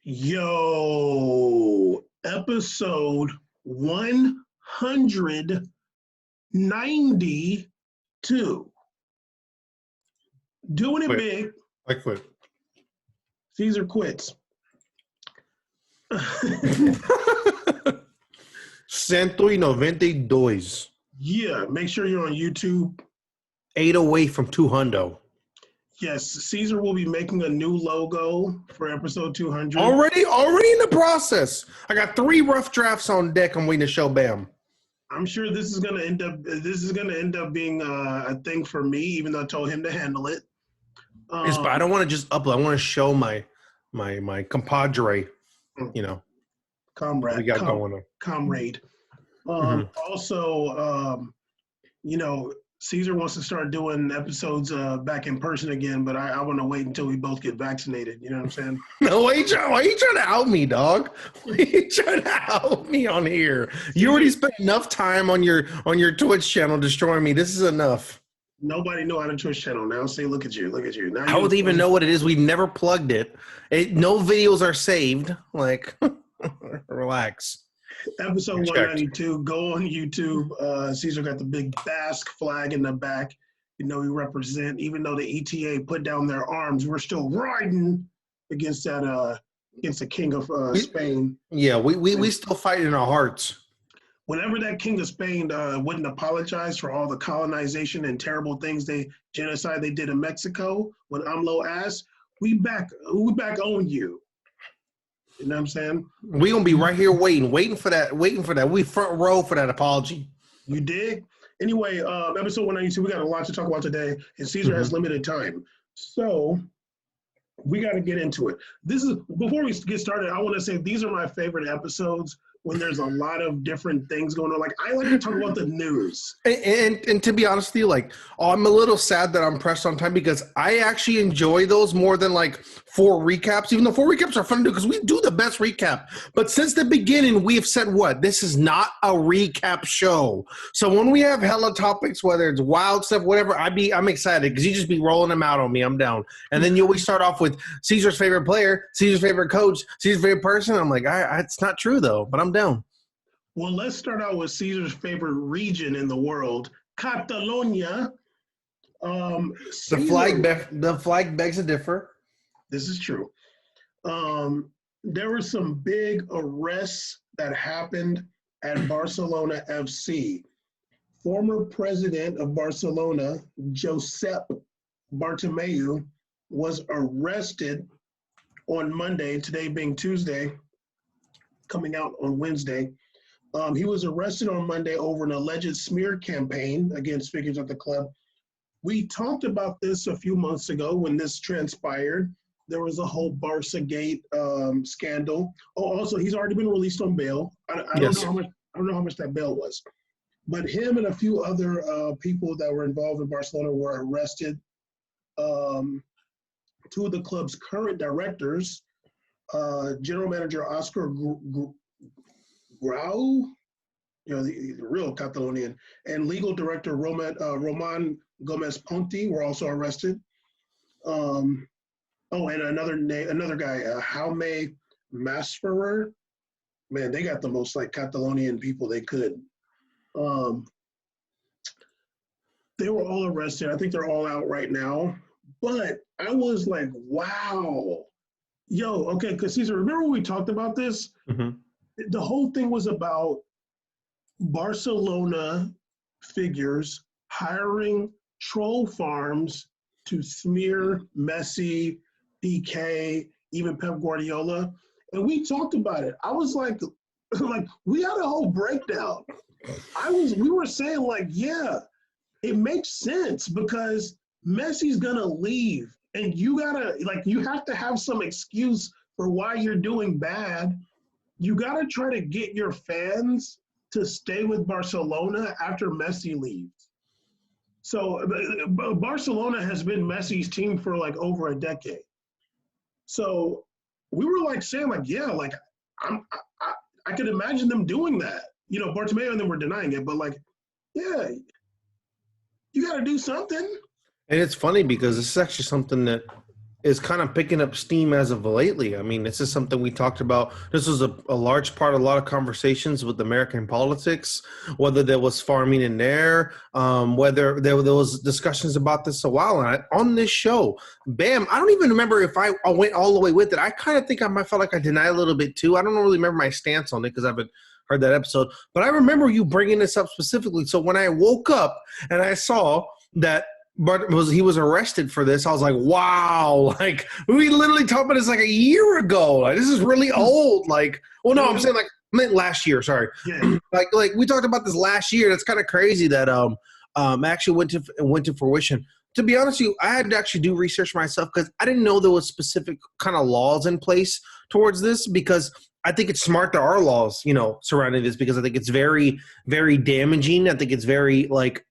Yo, episode 192. Doing it Quit. big. I quit. Caesar quits. 192. Yeah, make sure you're on YouTube. 8 away from 200. Yes, Caesar will be making a new logo for episode 200. Already in the process. I got 3 rough drafts on deck. I'm waiting to show Bam. I'm sure this is gonna end up being a thing for me, even though I told him to handle it. But I don't want to just upload. I want to show my compadre, comrade. We got going on. Comrade. Also, Caesar wants to start doing episodes back in person again, but I want to wait until we both get vaccinated. You know what I'm saying? No, why you trying to out me, dog? Why you trying to out me on here? You already spent enough time on your Twitch channel destroying me. This is enough. Nobody know how to Twitch channel now. See, look at you. Now I would even know what it is. We've never plugged it. No videos are saved. Like, relax. Episode 192. Go on YouTube. Caesar got the big Basque flag in the back. We represent. Even though the ETA put down their arms, we're still riding against the king of Spain. Yeah, we still fight in our hearts. Whenever that king of Spain wouldn't apologize for all the colonization and terrible things genocide they did in Mexico, when AMLO asked, we back on you. You know what I'm saying? We're going to be right here waiting for that. We front row for that apology. You dig? Anyway, episode 192, we got a lot to talk about today, and Caesar has limited time. So we got to get into it. Before we get started, I want to say these are my favorite episodes when there's a lot of different things going on. Like, I like to talk about the news. And to be honest with you, I'm a little sad that I'm pressed on time because I actually enjoy those more than 4 recaps, even though 4 recaps are fun to do because we do the best recap. But since the beginning, we have said this is not a recap show. So when we have hella topics, whether it's wild stuff, whatever, I'm excited because you just be rolling them out on me. I'm down. And then you always start off with Caesar's favorite player, Caesar's favorite coach, Caesar's favorite person. I'm like, it's not true though, but I'm down. Well, let's start out with Caesar's favorite region in the world, Catalonia. The flag begs to differ. This is true. There were some big arrests that happened at Barcelona FC. Former president of Barcelona, Josep Bartomeu, was arrested on Monday, today being Tuesday, coming out on Wednesday. He was arrested on Monday over an alleged smear campaign against figures at the club. We talked about this a few months ago when this transpired. There was a whole Barca-gate scandal. Oh, also, he's already been released on bail. I don't know how much that bail was. But him and a few other people that were involved in Barcelona were arrested. 2 of the club's current directors, General Manager Oscar Grau, the real Catalonian, and legal director Roman Gomez Ponti were also arrested. And another guy, Jaume Masferrer. Man, they got the most Catalonian people they could. They were all arrested. I think they're all out right now. But I was like, wow. Yo, okay, because Caesar, remember when we talked about this? Mm-hmm. The whole thing was about Barcelona figures hiring troll farms to smear Messi, PK, even Pep Guardiola. And we talked about it. I was like we had a whole breakdown. We were saying yeah, it makes sense because Messi's gonna leave and you have to have some excuse for why you're doing bad. You got to try to get your fans to stay with Barcelona after Messi leaves. So Barcelona has been Messi's team for over a decade. So we were saying I could imagine them doing that. Bartomeu and them were denying it, but yeah, you got to do something. And it's funny because this is actually something that is kind of picking up steam as of lately. I mean, this is something we talked about. This was a large part of a lot of conversations with American politics, whether there was farming in there, whether there was discussions about this a while. And on this show, bam, I don't even remember if I went all the way with it. I kind of think I might felt like I denied a little bit too. I don't really remember my stance on it because I haven't heard that episode. But I remember you bringing this up specifically. So when I woke up and I saw that he was arrested for this, I was like, wow, like we literally talked about this like a year ago. Like this is really old. Like, well, no, I'm saying like last year. Sorry, Yeah. like we talked about this last year. That's kind of crazy that actually went to fruition. To be honest with you, I had to actually do research myself because I didn't know there was specific kind of laws in place towards this, because I think it's smart there are laws, surrounding this, because I think it's very, very damaging. I think it's very like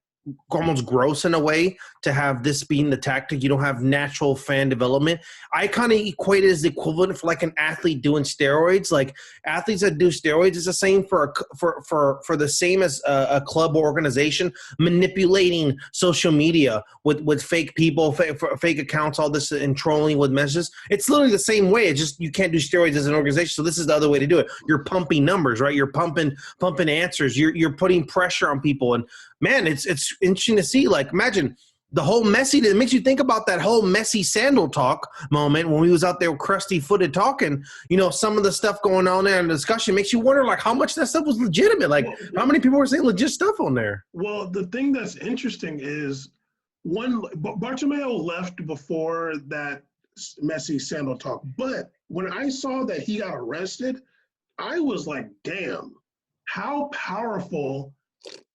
almost gross in a way to have this being the tactic. You don't have natural fan development. I kind of equate it as the equivalent for like an athlete doing steroids. Like athletes that do steroids is the same for the same as a club or organization manipulating social media with fake people, fake accounts, all this, and trolling with messages. It's literally the same way. It's just you can't do steroids as an organization. So this is the other way to do it. You're pumping numbers, right? You're pumping answers. You're putting pressure on people. And man, it's interesting to see. Like, imagine the whole Messi. It makes you think about that whole Messi sandal talk moment when he was out there crusty-footed talking. Some of the stuff going on there in the discussion makes you wonder, like, how much that stuff was legitimate. Like, how many people were saying legit stuff on there? Well, the thing that's interesting is Bartomeu left before that Messi sandal talk. But when I saw that he got arrested, I was like, damn, how powerful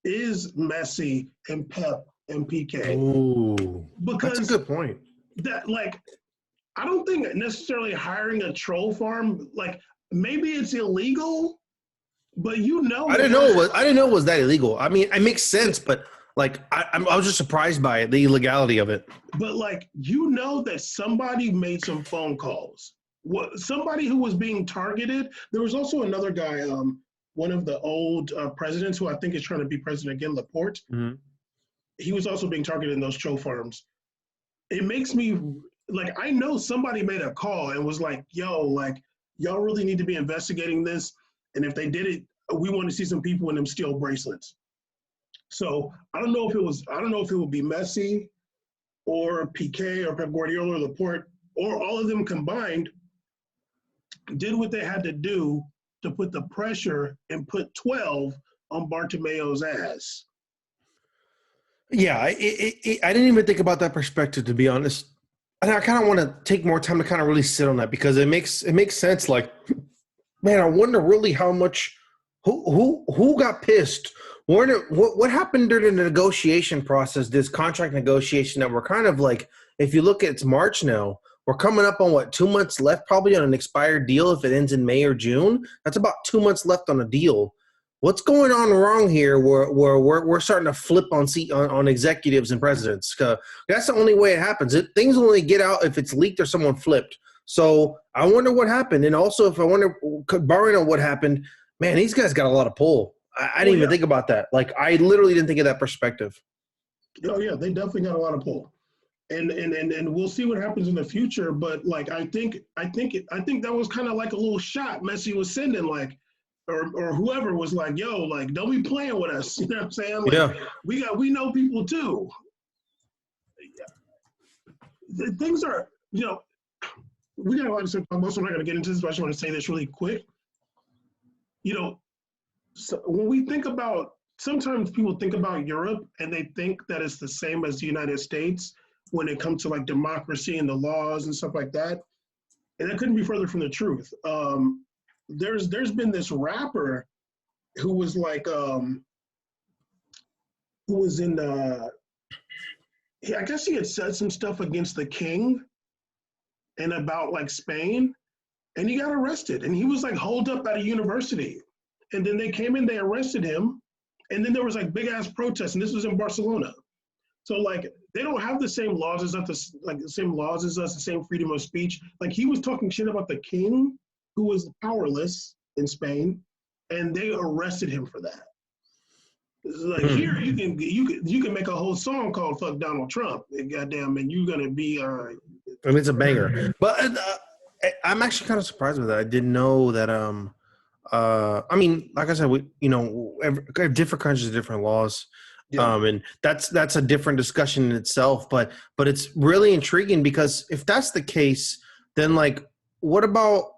is Messi and Pep and PK? Ooh, because that's a good point. That, like, I don't think necessarily hiring a troll farm, like, maybe it's illegal, but I didn't know it was that illegal. I mean, it makes sense, but like I was just surprised by it, the illegality of it. But like, that somebody made some phone calls. Somebody who was being targeted. There was also another guy, one of the old presidents who I think is trying to be president again, Laporte. Mm-hmm. He was also being targeted in those troll farms. It makes me like, I know somebody made a call and was like, yo, like, y'all really need to be investigating this. And if they did it, we want to see some people in them steel bracelets. So I don't know if it would be Messi or PK or Pep Guardiola or Laporte or all of them combined did what they had to do to put the pressure and put 12 on Bartomeu's ass. Yeah, I didn't even think about that perspective, to be honest. And I kind of want to take more time to kind of really sit on that, because it makes sense. Like, man, I wonder really how much who got pissed. What happened during the negotiation process, this contract negotiation that we're kind of like, if you look at it's March now, we're coming up on 2 months left probably on an expired deal. If it ends in May or June, that's about 2 months left on a deal. What's going on wrong here where we're starting to flip on executives and presidents? That's the only way it happens. Things only get out if it's leaked or someone flipped. So I wonder what happened. And also, if I wonder, borrowing on what happened, man, these guys got a lot of pull. I didn't even think about that. Like, I literally didn't think of that perspective. Oh, yeah, they definitely got a lot of pull. And we'll see what happens in the future. But, like, I think that was kind of like a little shot Messi was sending, like, or whoever was like, yo, like, don't be playing with us. You know what I'm saying? Like, yeah. We know people too. Yeah. Things are, we got a lot to talk about, so I'm not going to get into this, but I just want to say this really quick. So when we think about, sometimes people think about Europe and they think that it's the same as the United States when it comes to like democracy and the laws and stuff like that. And that couldn't be further from the truth. There's been this rapper who was like, who was in I guess he had said some stuff against the king and about like Spain, and he got arrested, and he was like holed up at a university. And then they came in, they arrested him, and then there was like big ass protests, and this was in Barcelona. So like, they don't have the same laws as us, the same freedom of speech. Like, he was talking shit about the king, who was powerless in Spain, and they arrested him for that. Like, here you can make a whole song called "Fuck Donald Trump," and goddamn, and you're gonna be and it's a banger. But I'm actually kind of surprised with that. I didn't know that. I mean, like I said, different countries have different laws. Yeah. And that's a different discussion in itself. But it's really intriguing because if that's the case, then like, what about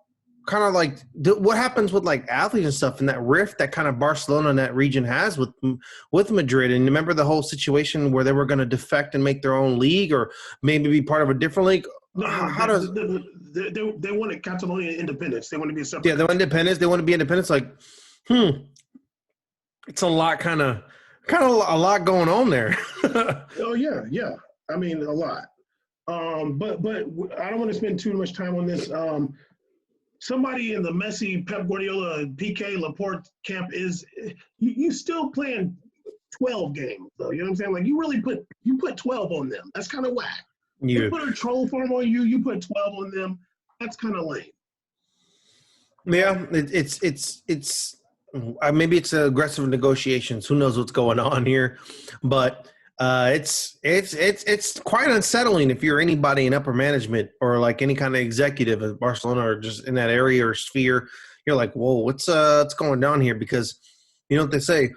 kind of like what happens with like athletes and stuff and that rift that kind of Barcelona and that region has with Madrid? And remember the whole situation where they were going to defect and make their own league or maybe be part of a different league. No, How does they wanted Catalonia independence. They want to be a separate. yeah, they're independence. They want to be independence. Like, it's a lot, kind of a lot going on there. Oh yeah, yeah. I mean, a lot. But I don't want to spend too much time on this. Somebody in the Messi, Pep Guardiola, PK, Laporte camp is you still playing 12 games though. You know what I'm saying? Like you put 12 on them. That's kind of whack. They put a troll farm on you. You put 12 on them. That's kind of lame. Yeah, it's maybe it's aggressive negotiations. Who knows what's going on here? But it's quite unsettling if you're anybody in upper management or like any kind of executive at Barcelona or just in that area or sphere. You're like, whoa, what's going down here? Because you know what they say.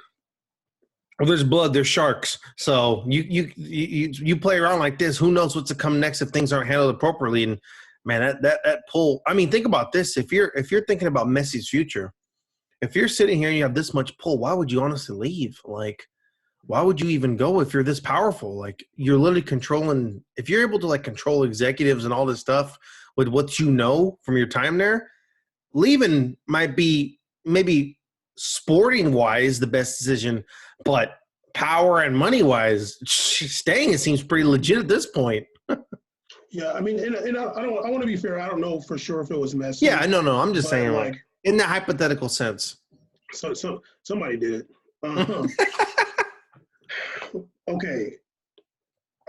Well, there's blood, there's sharks. So you play around like this. Who knows what's to come next if things aren't handled appropriately? And man, that pull. I mean, think about this. If you're thinking about Messi's future, if you're sitting here and you have this much pull, why would you honestly leave? Like, why would you even go if you're this powerful? Like, you're literally controlling. If you're able to like control executives and all this stuff with what you know from your time there, leaving might be maybe sporting wise the best decision, but power and money wise, staying it seems pretty legit at this point. Yeah, I mean, and I want to be fair. I don't know for sure if it was Messi. Yeah, no, I'm just saying, like in the hypothetical sense. So somebody did it. Okay,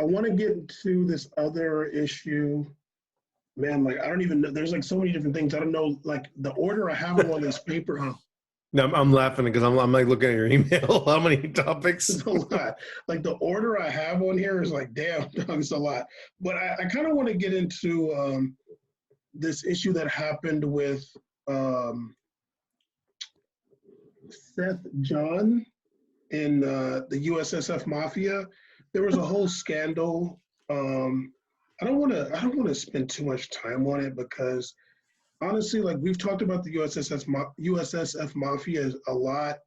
I want to get to this other issue. Man, like I don't even know. There's like so many different things. I don't know. Like the order I have on this paper. No, I'm laughing because I'm like looking at your email. How many topics? It's a lot. Like the order I have on here is like, damn, it's a lot. But I kind of want to get into this issue that happened with Seth Jahn in the USSF Mafia. There was a whole scandal. I don't want to spend too much time on it because honestly, like we've talked about the USSF Mafia a lot,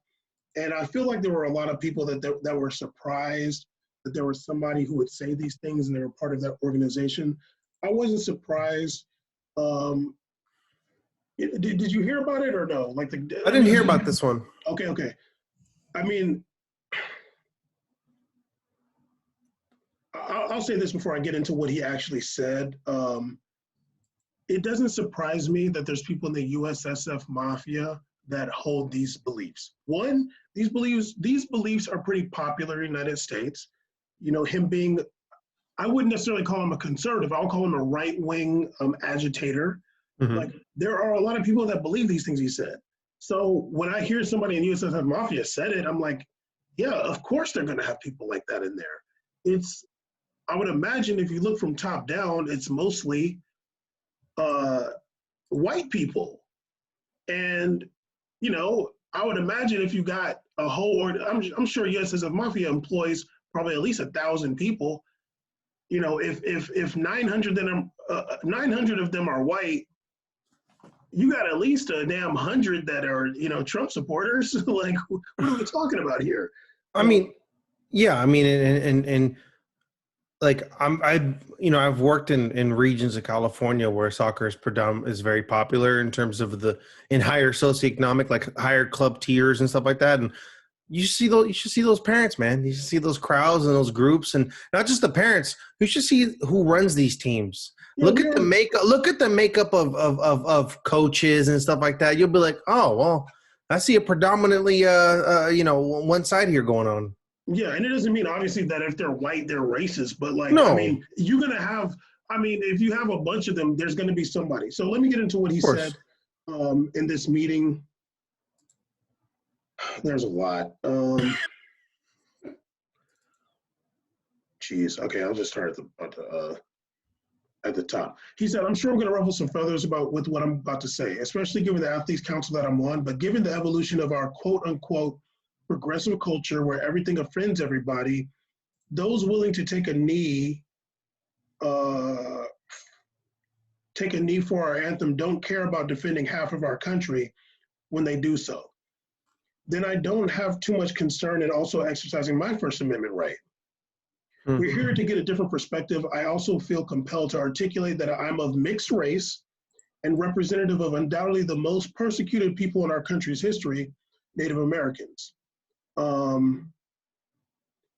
and I feel like there were a lot of people that were surprised that there was somebody who would say these things and they were part of that organization. I wasn't surprised. Did you hear about it or no? Like I didn't hear about this one. Okay. I mean, I'll say this before I get into what he actually said. It doesn't surprise me that there's people in the USSF Mafia that hold these beliefs. One, these beliefs are pretty popular in the United States. You know, him being, I wouldn't necessarily call him a conservative. I'll call him a right-wing agitator. Mm-hmm. Like there are a lot of people that believe these things he said. So when I hear somebody in USSF Mafia said it, I'm like, yeah, of course they're going to have people like that in there. I would imagine if you look from top down, it's mostly white people. And, you know, I would imagine if you got a whole, I'm sure USSF Mafia employs probably at least 1,000 people. You know, if 900 of them are white, you got at least a damn 100 that are, you know, Trump supporters. Like, what are we talking about here? I mean, yeah, I mean, and like I've worked in regions of California where soccer is very popular in terms of in higher socioeconomic, like higher club tiers and stuff like that. And you should see those parents, man. You should see those crowds and those groups, and not just the parents. You should see who runs these teams. Yeah, look at the makeup of coaches and stuff like that. You'll be like, oh well, I see a predominantly one side here going on. Yeah, and it doesn't mean obviously that if they're white they're racist, but like no. I mean, you're gonna have. I mean, if you have a bunch of them, there's gonna be somebody. So let me get into what he said in this meeting. There's a lot. Geez. Okay, I'll just start at the. at the top. He said, I'm sure I'm going to ruffle some feathers with what I'm about to say, especially given the Athletes Council that I'm on, but given the evolution of our quote unquote progressive culture where everything offends everybody, those willing to take a knee for our anthem don't care about defending half of our country when they do so. Then I don't have too much concern in also exercising my First Amendment right. We're here to get a different perspective. I also feel compelled to articulate that I'm of mixed race and representative of undoubtedly the most persecuted people in our country's history, Native Americans.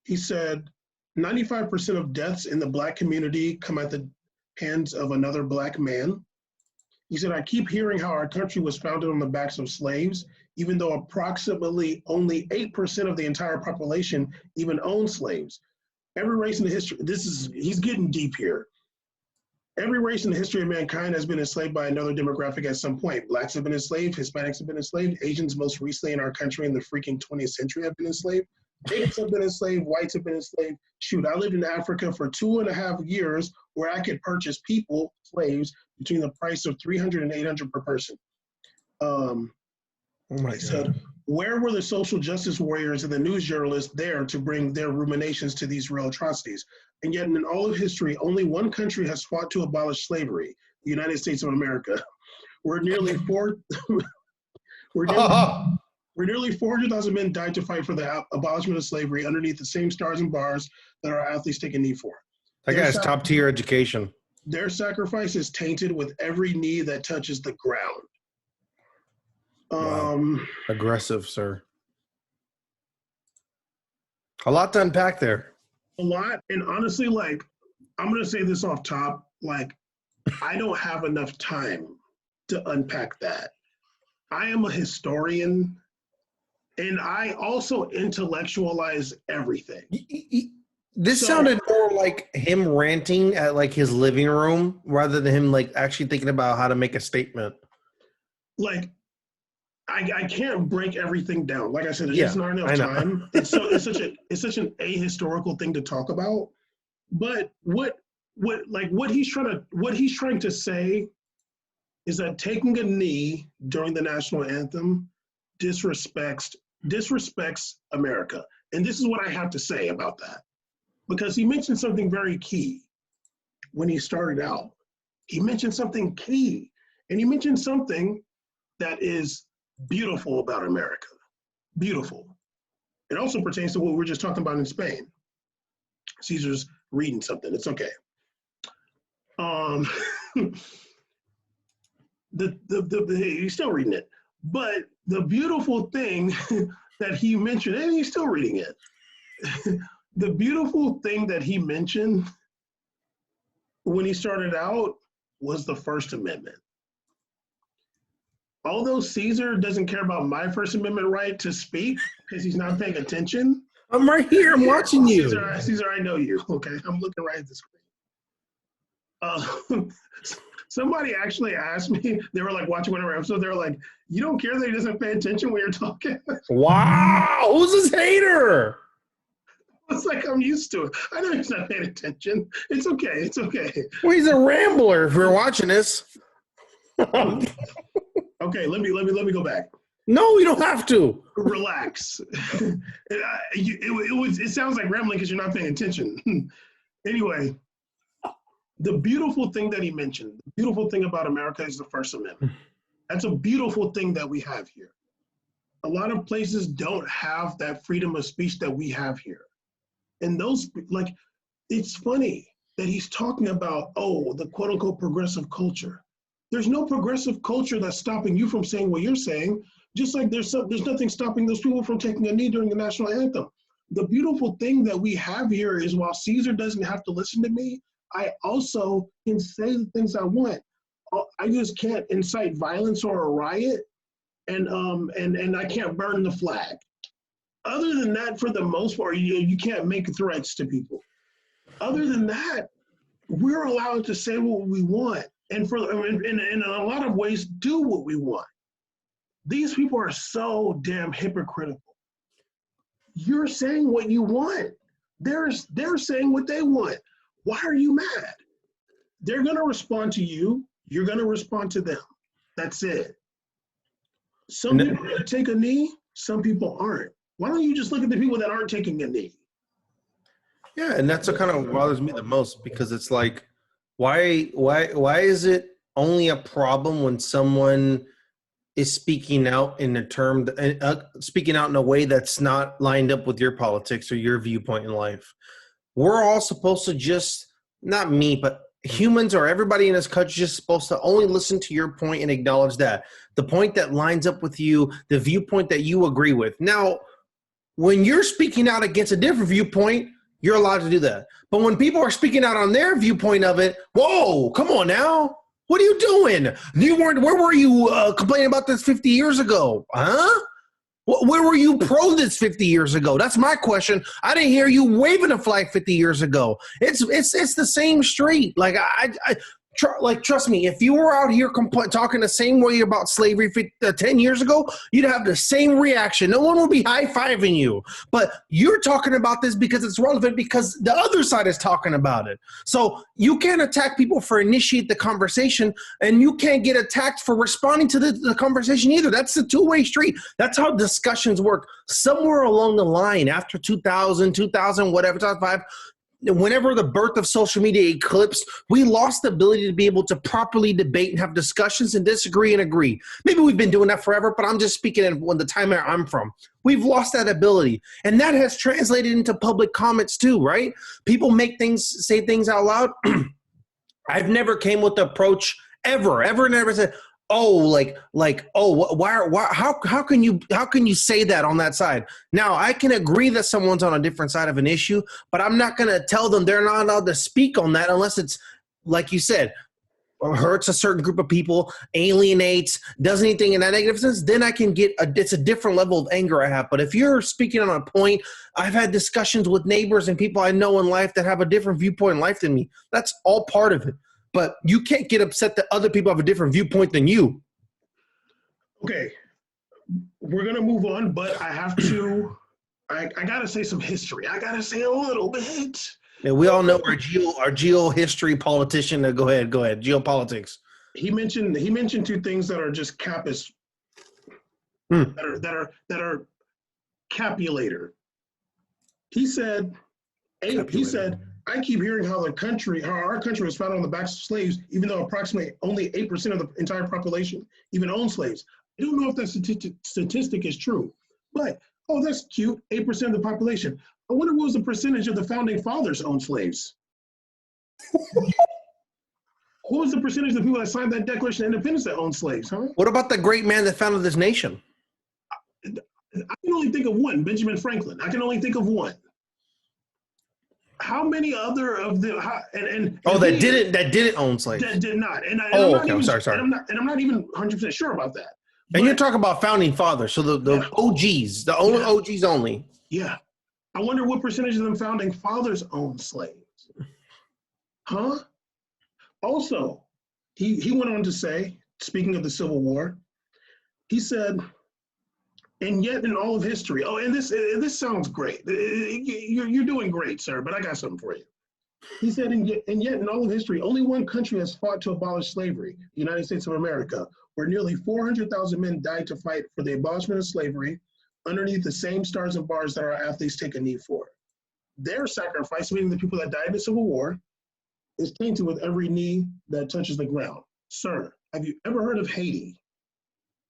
He said, 95% of deaths in the Black community come at the hands of another Black man. He said, I keep hearing how our country was founded on the backs of slaves, even though approximately only 8% of the entire population even owned slaves. Every race in the history, he's getting deep here. Every race in the history of mankind has been enslaved by another demographic at some point. Blacks have been enslaved, Hispanics have been enslaved, Asians most recently in our country in the freaking 20th century have been enslaved, natives have been enslaved, whites have been enslaved. Shoot, I lived in Africa for 2.5 years where I could purchase people, slaves, between the price of $300 and $800 per person. He said, where were the social justice warriors and the news journalists there to bring their ruminations to these real atrocities? And yet in all of history, only one country has fought to abolish slavery, the United States of America. We're nearly 400,000 men died to fight for the abolishment of slavery underneath the same stars and bars that our athletes take a knee for. That guy has top tier education. Their sacrifice is tainted with every knee that touches the ground. Wow. Aggressive, sir. A lot to unpack there. A lot. And honestly, like, I'm going to say this off top, like, I don't have enough time to unpack that. I am a historian, and I also intellectualize everything. This sounded more like him ranting at like his living room rather than him like actually thinking about how to make a statement. Like, I can't break everything down. Like I said, it's not enough time. It's such an ahistorical thing to talk about. But what he's trying to say is that taking a knee during the national anthem disrespects America. And this is what I have to say about that. Because he mentioned something very key when he started out. He mentioned something key. And he mentioned something that is beautiful about America. Beautiful. It also pertains to what we were just talking about in Spain. Caesar's reading something. It's okay. He's still reading it. But the beautiful thing that he mentioned, and he's still reading it. The beautiful thing that he mentioned when he started out was the First Amendment. Although Caesar doesn't care about my First Amendment right to speak because he's not paying attention. I'm right here. I'm watching you. Caesar, I know you. Okay, I'm looking right at the screen. Somebody actually asked me, they were like watching one of our episodes, they were like, you don't care that he doesn't pay attention when you're talking? Wow, who's this hater? It's like, I'm used to it. I know he's not paying attention. It's okay. It's okay. Well, he's a rambler if you're watching this. Okay, let me go back. No, you don't have to. Relax. It sounds like rambling because you're not paying attention. Anyway, the beautiful thing that he mentioned, the beautiful thing about America is the First Amendment. That's a beautiful thing that we have here. A lot of places don't have that freedom of speech that we have here. And those, like, it's funny that he's talking about, the quote unquote progressive culture. There's no progressive culture that's stopping you from saying what you're saying, just like there's nothing stopping those people from taking a knee during the national anthem. The beautiful thing that we have here is while Caesar doesn't have to listen to me, I also can say the things I want. I just can't incite violence or a riot, and I can't burn the flag. Other than that, for the most part, you can't make threats to people. Other than that, we're allowed to say what we want, and in a lot of ways, do what we want. These people are so damn hypocritical. You're saying what you want. They're saying what they want. Why are you mad? They're going to respond to you. You're going to respond to them. That's it. Some people are going to take a knee. Some people aren't. Why don't you just look at the people that aren't taking a knee? Yeah, and that's what kind of bothers me the most, because it's like, why is it only a problem when someone is speaking out in a term, speaking out in a way that's not lined up with your politics or your viewpoint in life? We're all supposed to just, not me, but humans or everybody in this country is just supposed to only listen to your point and acknowledge that. The point that lines up with you, the viewpoint that you agree with. Now, when you're speaking out against a different viewpoint, you're allowed to do that. But when people are speaking out on their viewpoint of it, whoa, come on now. What are you doing? Where were you complaining about this 50 years ago? Huh? Where were you pro this 50 years ago? That's my question. I didn't hear you waving a flag 50 years ago. It's the same street. Like, trust me, if you were out here talking the same way about slavery 10 years ago, you'd have the same reaction. No one will be high-fiving you. But you're talking about this because it's relevant, because the other side is talking about it. So you can't attack people for initiate the conversation, and you can't get attacked for responding to the conversation either. That's a two-way street. That's how discussions work. Somewhere along the line, after 2000, whatever, 2005, whenever the birth of social media eclipsed, we lost the ability to be able to properly debate and have discussions and disagree and agree. Maybe we've been doing that forever, but I'm just speaking in the time I'm from. We've lost that ability. And that has translated into public comments too, right? People say things out loud. I've never came with the approach ever never said, why, how can you say that on that side? Now, I can agree that someone's on a different side of an issue, but I'm not going to tell them they're not allowed to speak on that unless it's, like you said, hurts a certain group of people, alienates, does anything in that negative sense. Then I can it's a different level of anger I have. But if you're speaking on a point, I've had discussions with neighbors and people I know in life that have a different viewpoint in life than me. That's all part of it. But you can't get upset that other people have a different viewpoint than you. Okay, we're going to move on, but I have to, I got to say some history. I got to say a little bit. Yeah, we all know our geo-history politician. Go ahead. Geopolitics. He mentioned two things that are just capus, that are capulator. He said, I keep hearing how our country was founded on the backs of slaves, even though approximately only 8% of the entire population even owned slaves. I don't know if that statistic is true, but, that's cute, 8% of the population. I wonder what was the percentage of the founding fathers owned slaves? What was the percentage of the people that signed that Declaration of Independence that owned slaves, huh? What about the great man that founded this nation? I can only think of one, Benjamin Franklin. I can only think of one. How many other of them? That didn't own slaves. That did not. I'm sorry. And I'm not even 100% sure about that. And you're talking about founding fathers, so the OGs, the OGs only. Yeah. I wonder what percentage of them founding fathers owned slaves. Huh? Also, he went on to say, speaking of the Civil War, he said, and yet in all of history, and this sounds great. You're doing great, sir, but I got something for you. He said, and yet in all of history, only one country has fought to abolish slavery, the United States of America, where nearly 400,000 men died to fight for the abolishment of slavery underneath the same stars and bars that our athletes take a knee for. Their sacrifice, meaning the people that died in the Civil War, is tainted with every knee that touches the ground. Sir, have you ever heard of Haiti?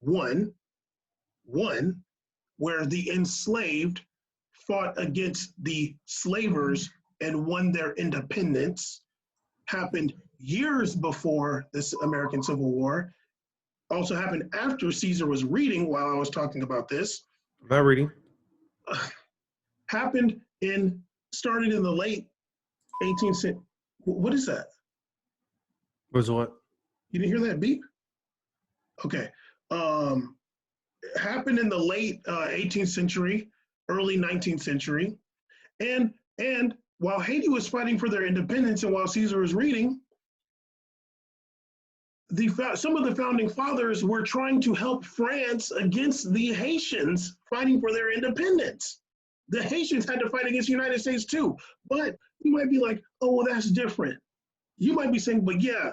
One, where the enslaved fought against the slavers and won their independence, happened years before this American Civil War, also happened after Caesar was reading while I was talking about this. I'm not reading. Started in the late 18th century. What is that? Was what? You didn't hear that beep? Okay. Happened in the late 18th century, early 19th century. And while Haiti was fighting for their independence and while Caesar was reading, some of the founding fathers were trying to help France against the Haitians fighting for their independence. The Haitians had to fight against the United States too. But you might be like, oh, well, that's different. You might be saying, but yeah,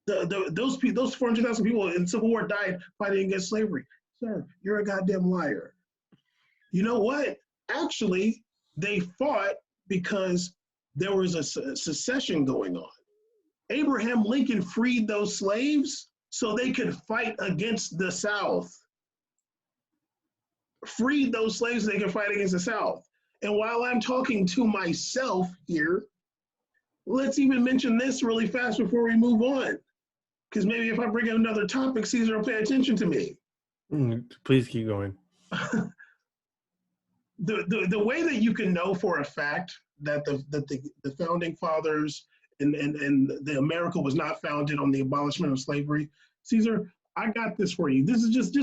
those 400,000 people in the Civil War died fighting against slavery. Sir, you're a goddamn liar. You know what? Actually, they fought because there was a secession going on. Abraham Lincoln freed those slaves so they could fight against the South. Freed those slaves so they could fight against the South. And while I'm talking to myself here, let's even mention this really fast before we move on. Because maybe if I bring in another topic, Caesar will pay attention to me. Please keep going. The way that you can know for a fact that the founding fathers and the America was not founded on the abolishment of slavery, Caesar, I got this for you. This is just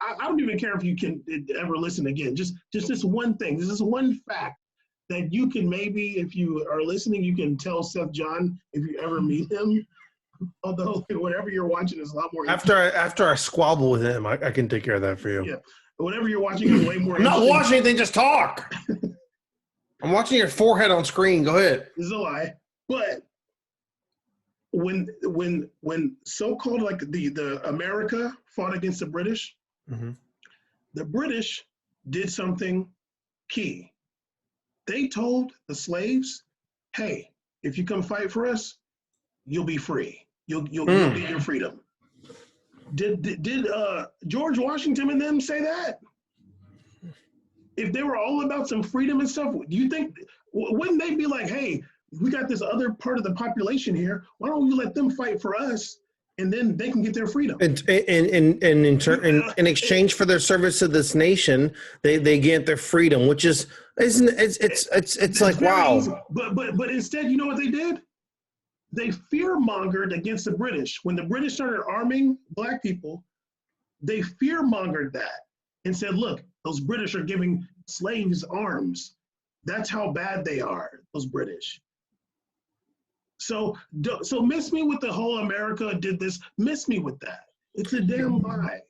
I don't even care if you can ever listen again. Just this one thing. This is one fact that you can maybe, if you are listening, you can tell Seth Jahn if you ever meet him. Although whatever you're watching is a lot more. After I squabble with him, I can take care of that for you. Yeah, whatever you're watching is way more. I'm not watching anything. Just talk. I'm watching your forehead on screen. Go ahead. This is a lie. But when so-called like the America fought against the British, the British did something key. They told the slaves, "Hey, if you come fight for us, you'll be free. You'll get your freedom." Did George Washington and them say that? If they were all about some freedom and stuff, do you think, wouldn't they be like, "Hey, we got this other part of the population here. Why don't we let them fight for us, and then they can get their freedom?" And in exchange for their service to this nation, they get their freedom, which is it's like, wow. Easy. But instead, you know what they did? They fear-mongered against the British. When the British started arming black people, they fear-mongered that and said, "Look, those British are giving slaves arms. That's how bad they are, those British." So miss me with the whole America did this. Miss me with that. It's a damn lie.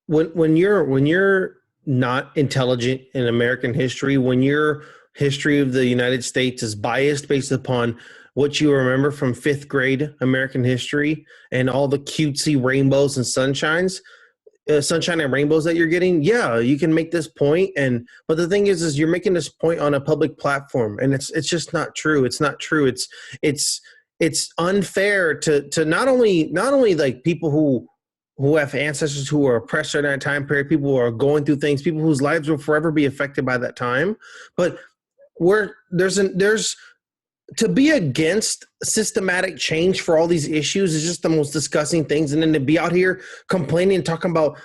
When you're not intelligent in American history, when your history of the United States is biased based upon what you remember from 5th grade American history and all the cutesy rainbows and sunshine and rainbows that you're getting, yeah, you can make this point. But the thing is you're making this point on a public platform, and it's just not true. It's not true. It's unfair to not only like people who have ancestors who were oppressed during that time period, people who are going through things, people whose lives will forever be affected by that time, but there's to be against systematic change for all these issues is just the most disgusting things. And then to be out here complaining and talking about,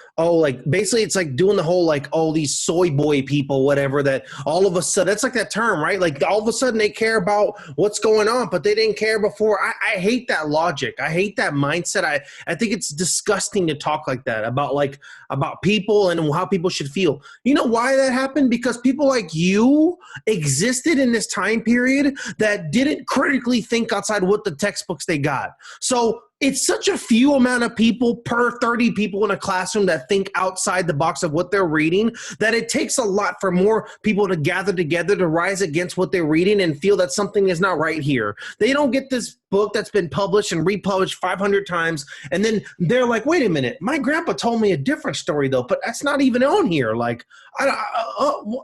basically it's like doing the whole, like, these soy boy people, whatever, that all of a sudden, that's like that term, right? Like all of a sudden they care about what's going on, but they didn't care before. I hate that logic. I hate that mindset. I think it's disgusting to talk like that about people and how people should feel. You know why that happened? Because people like you existed in this time period that didn't critically think outside what the textbooks they got. So it's such a few amount of people per 30 people in a classroom that think outside the box of what they're reading, that it takes a lot for more people to gather together to rise against what they're reading and feel that something is not right here. They don't get this book that's been published and republished 500 times, and then they're like, wait a minute, my grandpa told me a different story though, but that's not even on here. Like,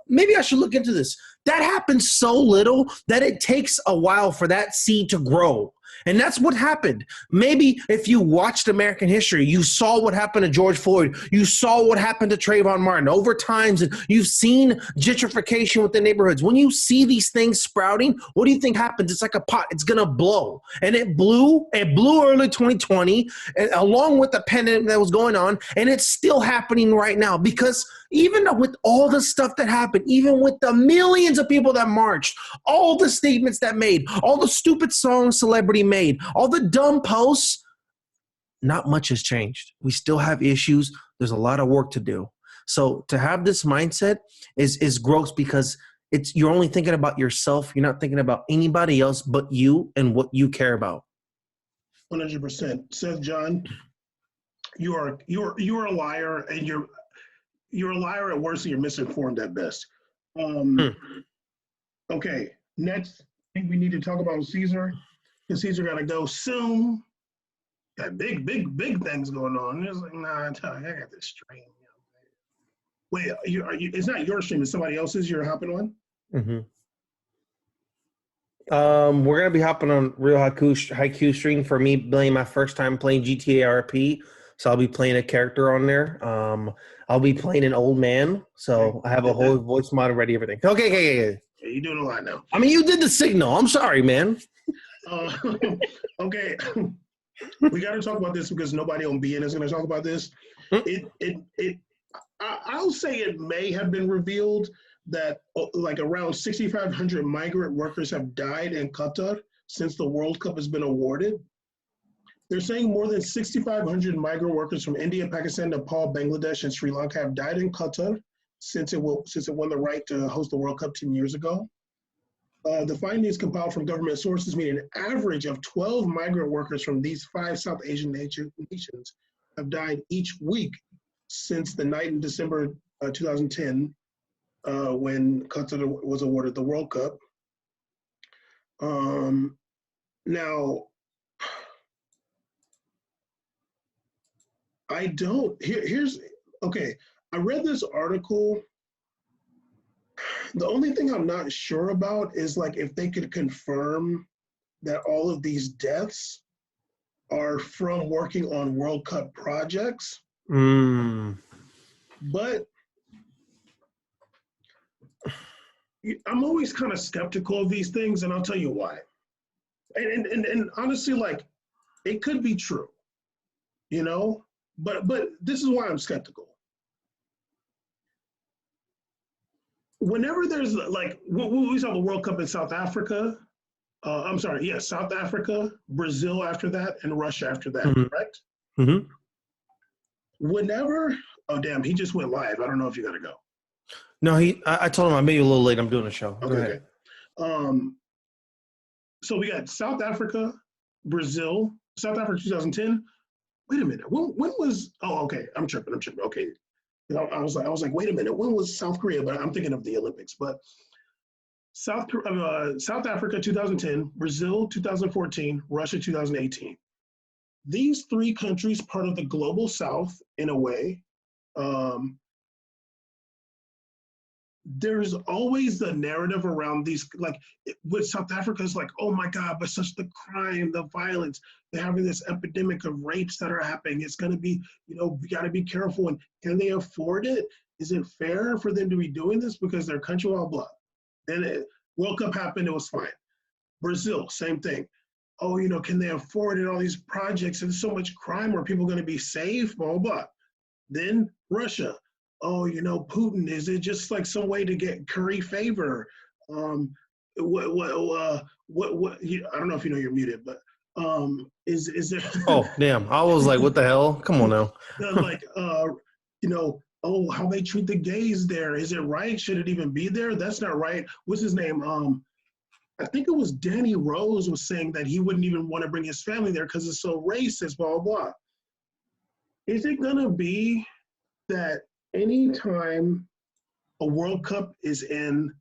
maybe I should look into this. That happens so little that it takes a while for that seed to grow. And that's what happened. Maybe if you watched American history, you saw what happened to George Floyd. You saw what happened to Trayvon Martin over times, and you've seen gentrification with the neighborhoods. When you see these things sprouting, what do you think happens? It's like a pot. It's going to blow. And it blew early 2020, and along with the pandemic that was going on, and it's still happening right now because even with all the stuff that happened, even with the millions of people that marched, all the statements that made, all the stupid songs celebrity made, all the dumb posts, not much has changed. We still have issues. There's a lot of work to do. So to have this mindset is gross because you're only thinking about yourself. You're not thinking about anybody else but you and what you care about. 100%. Seth Jahn, you are a liar, and you're a liar at worst and you're misinformed at best. Okay, next thing we need to talk about Caesar Because Caesar got to go soon. Got big things going on. It's like, nah, I got this stream. Wait, are you? It's not your stream. It's somebody else's. You're hopping on. Mm-hmm. We're gonna be hopping on Real Haiku stream for me playing my first time playing GTA RP. So I'll be playing a character on there. I'll be playing an old man. So I have a whole voice mod ready, everything. Okay. Yeah, you're doing a lot now. I mean, you did the signal. I'm sorry, man. Okay. We got to talk about this because nobody on BN is going to talk about this. I'll say it may have been revealed that like around 6,500 migrant workers have died in Qatar since the World Cup has been awarded. They're saying more than 6,500 migrant workers from India, Pakistan, Nepal, Bangladesh, and Sri Lanka have died in Qatar since it won the right to host the World Cup 10 years ago. The findings compiled from government sources mean an average of 12 migrant workers from these 5 South Asian nations have died each week since the night in December 2010 when Qatar was awarded the World Cup. Now, I read this article. The only thing I'm not sure about is like if they could confirm that all of these deaths are from working on World Cup projects. But I'm always kind of skeptical of these things, and I'll tell you why. And honestly, like, it could be true, you know? But this is why I'm skeptical. Whenever there's like, we saw the World Cup in South Africa. South Africa, Brazil after that, and Russia after that, correct? Mm-hmm. Oh damn, he just went live. I don't know if you gotta go. No, I told him I may be a little late. I'm doing a show. Okay. So we got South Africa, Brazil, South Africa 2010. Wait a minute. When was? Oh, okay. I'm tripping. Okay. I was like, wait a minute. When was South Korea? But I'm thinking of the Olympics. But South Africa 2010, Brazil 2014, Russia 2018. These 3 countries, part of the global South in a way. There's always the narrative around these, like with South Africa, is like, oh my God, but such the crime, the violence, they're having this epidemic of rapes that are happening. It's going to be, we got to be careful. And can they afford it? Is it fair for them to be doing this because their country, blah, blah. Then World Cup happened, it was fine. Brazil, same thing. Oh, can they afford it? All these projects, and so much crime, are people going to be safe? Blah, blah, blah. Then Russia. Oh, Putin, is it just like some way to get curry favor? I don't know if you're muted, but is there? Oh, damn! I was like, what the hell? Come on now. Like, how they treat the gays there? Is it right? Should it even be there? That's not right. What's his name? I think it was Danny Rose was saying that he wouldn't even want to bring his family there because it's so racist. Blah blah blah. Is it gonna be that anytime a World Cup is in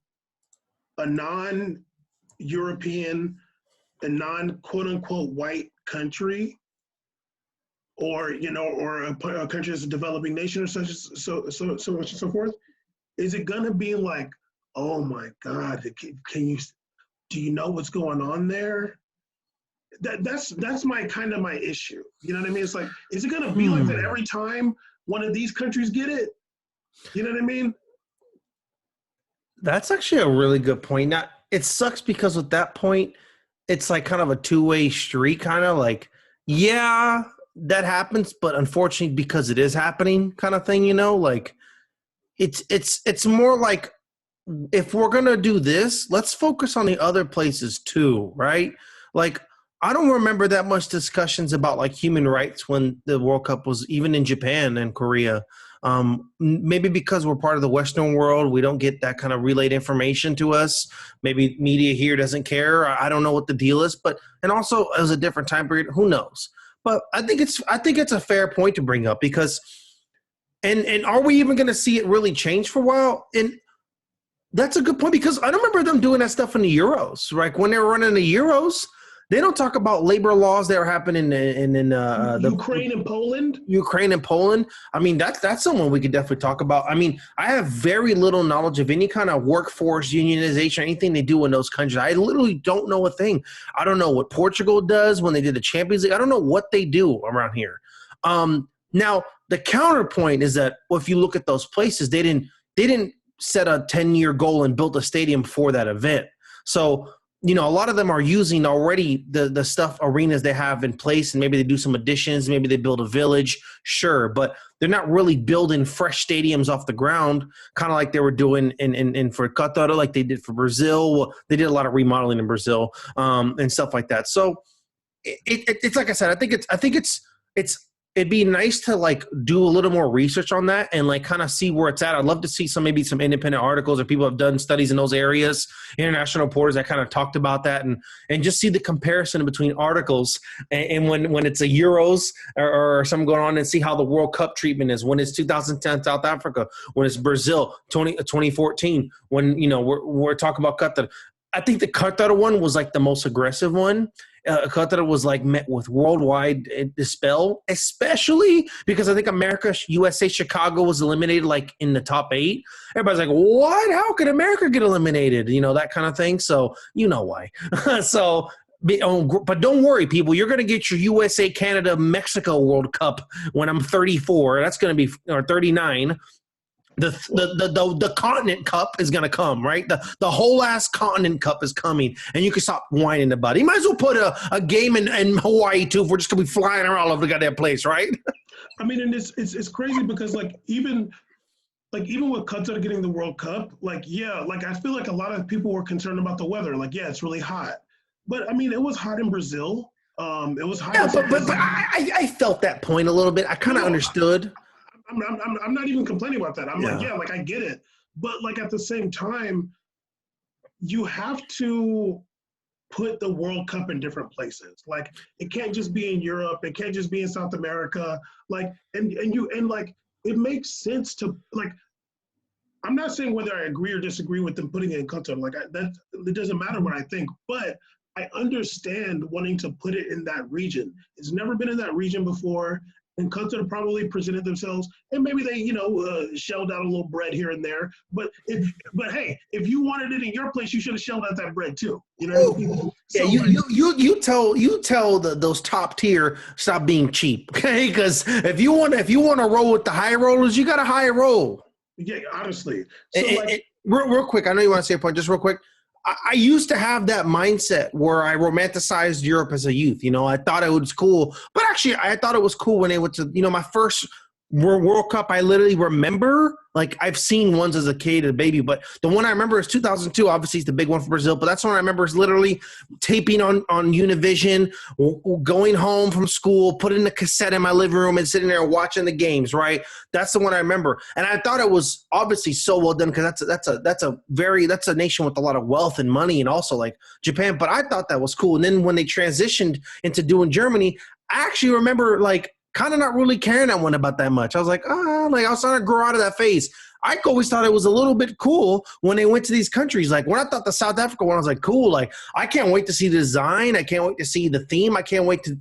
a non-European, a non-quote-unquote white country, or a country that's a developing nation, or so much and so forth, is it gonna be like, oh my God, do you know what's going on there? That's my issue. You know what I mean? It's like, is it gonna be like that every time one of these countries get it? You know what I mean? That's actually a really good point. Now, it sucks because with that point, it's like kind of a two-way street, kind of like, yeah, that happens, but unfortunately, because it is happening, kind of thing. Like it's more like, if we're gonna do this, let's focus on the other places too, right? Like, I don't remember that much discussions about like human rights when the World Cup was, even in Japan and Korea. Maybe because we're part of the Western world, we don't get that kind of relayed information to us. Maybe media here doesn't care. I don't know what the deal is, and also as a different time period, who knows? But I think it's a fair point to bring up because, and are we even going to see it really change for a while? And that's a good point because I don't remember them doing that stuff in the Euros, right? When they were running the Euros, They don't talk about labor laws that are happening in Ukraine and Poland. Ukraine and Poland. I mean, that's someone we could definitely talk about. I mean, I have very little knowledge of any kind of workforce unionization, anything they do in those countries. I literally don't know a thing. I don't know what Portugal does when they did the Champions League. I don't know what they do around here. Now, the counterpoint is that if you look at those places, they didn't set a 10-year goal and built a stadium for that event. So, a lot of them are using already the stuff, arenas they have in place, and maybe they do some additions, maybe they build a village, sure, but they're not really building fresh stadiums off the ground, kind of like they were doing in for Qatar, like they did for Brazil. Well, they did a lot of remodeling in Brazil and stuff like that. So it's like I said, I think it'd be nice to like do a little more research on that and like kind of see where it's at. I'd love to see maybe some independent articles or people have done studies in those areas, international reporters that kind of talked about that and just see the comparison between articles and when it's a Euros or something going on, and see how the World Cup treatment is when it's 2010 South Africa, when it's Brazil 2014, when, we're talking about Qatar. I think the Qatar one was like the most aggressive one. Qatar was like met with worldwide dispel, especially because I think America, USA, Chicago was eliminated like in the top 8. Everybody's like, what? How could America get eliminated? That kind of thing. So you know why. So, but don't worry, people. You're going to get your USA, Canada, Mexico World Cup when I'm 34. That's going to be or 39. The continent cup is going to come, right? The whole ass continent cup is coming, and you can stop whining about it. You might as well put a game in Hawaii too, if we're just going to be flying around all over the goddamn place, right? I mean, and it's crazy because even with Qatar getting the World Cup, I feel like a lot of people were concerned about the weather. Like, yeah, it's really hot, but I mean, it was hot in Brazil. It was hot. Yeah, but I felt that point a little bit. I kind of understood. I'm not even complaining about that. I'm like, I get it. But like at the same time, you have to put the World Cup in different places. Like it can't just be in Europe. It can't just be in South America. Like, and it makes sense to like, I'm not saying whether I agree or disagree with them putting it in Qatar. Like it doesn't matter what I think, but I understand wanting to put it in that region. It's never been in that region before. And Qatar probably presented themselves, and maybe they, shelled out a little bread here and there. But hey, if you wanted it in your place, you should have shelled out that bread too. You know what I mean? So, yeah, you tell those top tier stop being cheap, okay? Because if you want to roll with the high rollers, you got a high roll. Yeah, honestly. So real quick, I know you want to say a point. Just real quick. I used to have that mindset where I romanticized Europe as a youth. I thought it was cool. But actually, I thought it was cool when they went to, my first World Cup, I literally remember, like I've seen ones as a kid, a baby, but the one I remember is 2002. Obviously, it's the big one for Brazil, but that's the one I remember is literally taping on Univision, going home from school, putting the cassette in my living room and sitting there watching the games, right? That's the one I remember. And I thought it was obviously so well done because that's a nation with a lot of wealth and money and also like Japan, but I thought that was cool. And then when they transitioned into doing Germany, I actually remember like kind of not really caring that one about that much. I was like, I was starting to grow out of that phase. I always thought it was a little bit cool when they went to these countries. Like when I thought the South Africa one, I was like, cool. Like I can't wait to see the design. I can't wait to see the theme. I can't wait to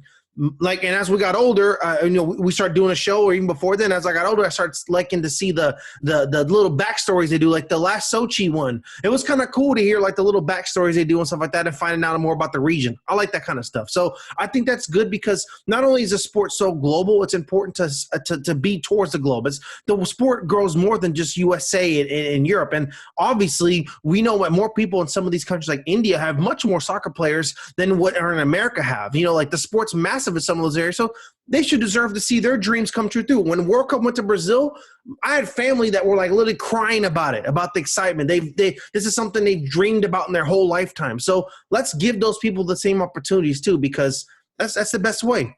like, and as we got older, we started doing a show, or even before then, as I got older, I started liking to see the little backstories they do, like the last Sochi one. It was kind of cool to hear like the little backstories they do and stuff like that, and finding out more about the region. I like that kind of stuff. So I think that's good because not only is the sport so global, it's important to be towards the globe. The sport grows more than just USA and Europe, and obviously we know what more people in some of these countries like India have much more soccer players than what are in America have. Like the sport's massive in some of those areas, so they should deserve to see their dreams come true too. When World Cup went to Brazil, I had family that were like literally crying about it, about the excitement. This is something they've dreamed about in their whole lifetime. So let's give those people the same opportunities too, because that's the best way.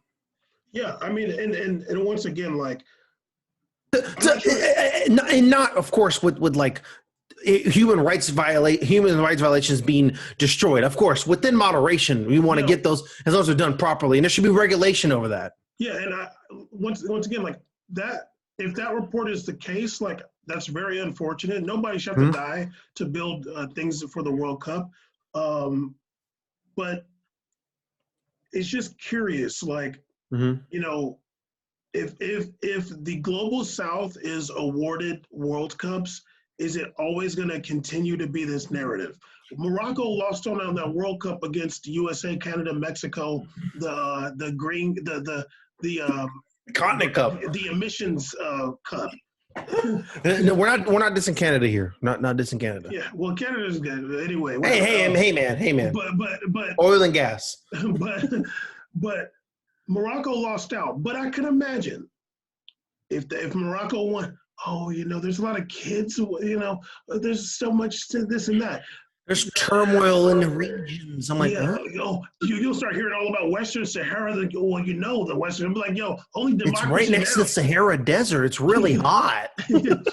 Yeah, I mean, and once again, like, and not of course with like human rights violations being destroyed. Of course, within moderation, we want to get those as long as they're done properly, and there should be regulation over that. Yeah, and once again, like that, if that report is the case, like that's very unfortunate. Nobody should have to die to build things for the World Cup. But it's just curious, like, Mm-hmm. you know, if the global South is awarded World Cups, is it always going to continue to be this narrative? Morocco lost on that World Cup against USA, Canada, Mexico, the green the Continent Cup. the emissions cup. No, we're not dissing Canada here. Not dissing Canada. Yeah, well, Canada's good anyway. Hey man. But Oil and gas. but Morocco lost out. But I could imagine if Morocco won. Oh, there's a lot of kids. There's so much to this and that. There's turmoil in the regions. I'm like, yeah, huh? You'll start hearing all about Western Sahara. The Western. I'm like, only democracy. It's right next to the Sahara Desert. It's really hot. And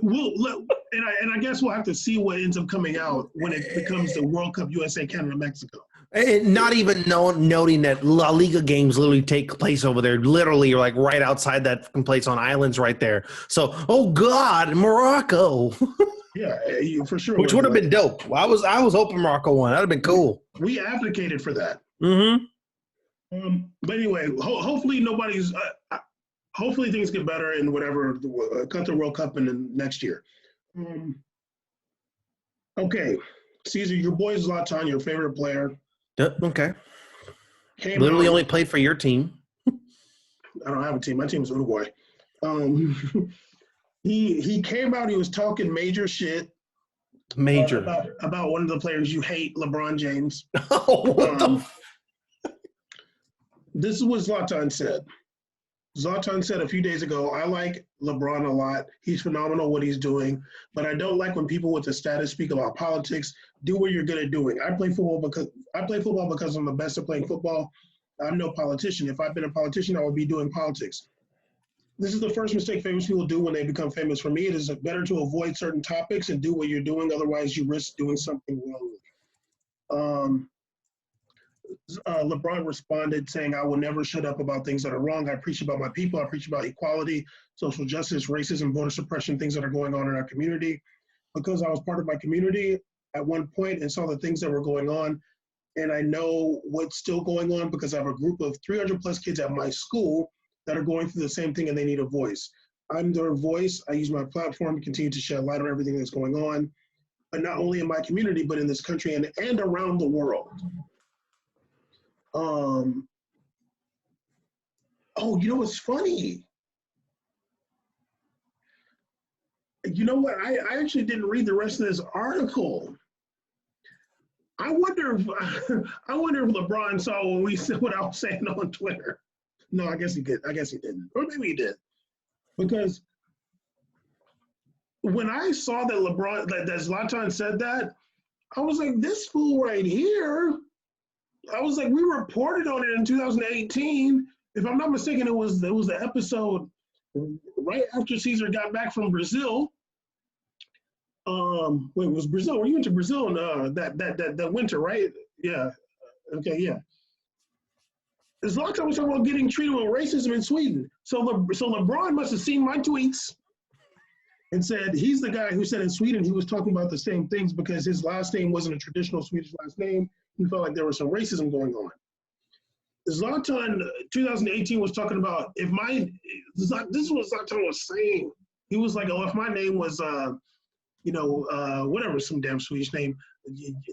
I guess we'll have to see what ends up coming out when it becomes the World Cup USA, Canada, Mexico. And not even noting that La Liga games literally take place over there. Literally, you're like right outside that place on islands right there. So, oh God, Morocco. Yeah, for sure. Which would have been dope. I was hoping Morocco won. That'd have been cool. We advocated for that. Mm-hmm. But anyway, hopefully nobody's. Hopefully things get better in whatever Qatar World Cup in next year. Okay, Caesar, your boy Zlatan, your favorite player. Okay. Literally only played for your team. I don't have a team. My team's Uruguay. He came out. He was talking major shit. About one of the players you hate, LeBron James. This is what Zlatan said. Zlatan said a few days ago, I like LeBron a lot. He's phenomenal what he's doing, but I don't like when people with the status speak about politics. Do what you're good at doing. I play football because I'm the best at playing football. I'm no politician. If I've been a politician, I would be doing politics. This is the first mistake famous people do when they become famous. For me, it is better to avoid certain topics and do what you're doing. Otherwise, you risk doing something wrong. LeBron responded saying, I will never shut up about things that are wrong. I preach about my people. I preach about equality, social justice, racism, voter suppression, things that are going on in our community. Because I was part of my community at one point and saw the things that were going on, and I know what's still going on because I have a group of 300 plus kids at my school that are going through the same thing and they need a voice. I'm their voice. I use my platform to continue to shed light on everything that's going on, but not only in my community, but in this country and around the world. What's funny? You know what? I actually didn't read the rest of this article. I wonder if LeBron saw what I was saying on Twitter. No, I guess he did. I guess he didn't, or maybe he did, because when I saw that that Zlatan said that, I was like, this fool right here. I was like, we reported on it in 2018. If I'm not mistaken, it was the episode right after Caesar got back from Brazil. It was Brazil. You went to Brazil that winter, right? Yeah. Okay, yeah. Zlatan was talking about getting treated with racism in Sweden. So LeBron must have seen my tweets and said he's the guy who said in Sweden he was talking about the same things because his last name wasn't a traditional Swedish last name. He felt like there was some racism going on. Zlatan, 2018, was talking about this is what Zlatan was saying. He was like, if my name was, whatever, some damn Swedish name,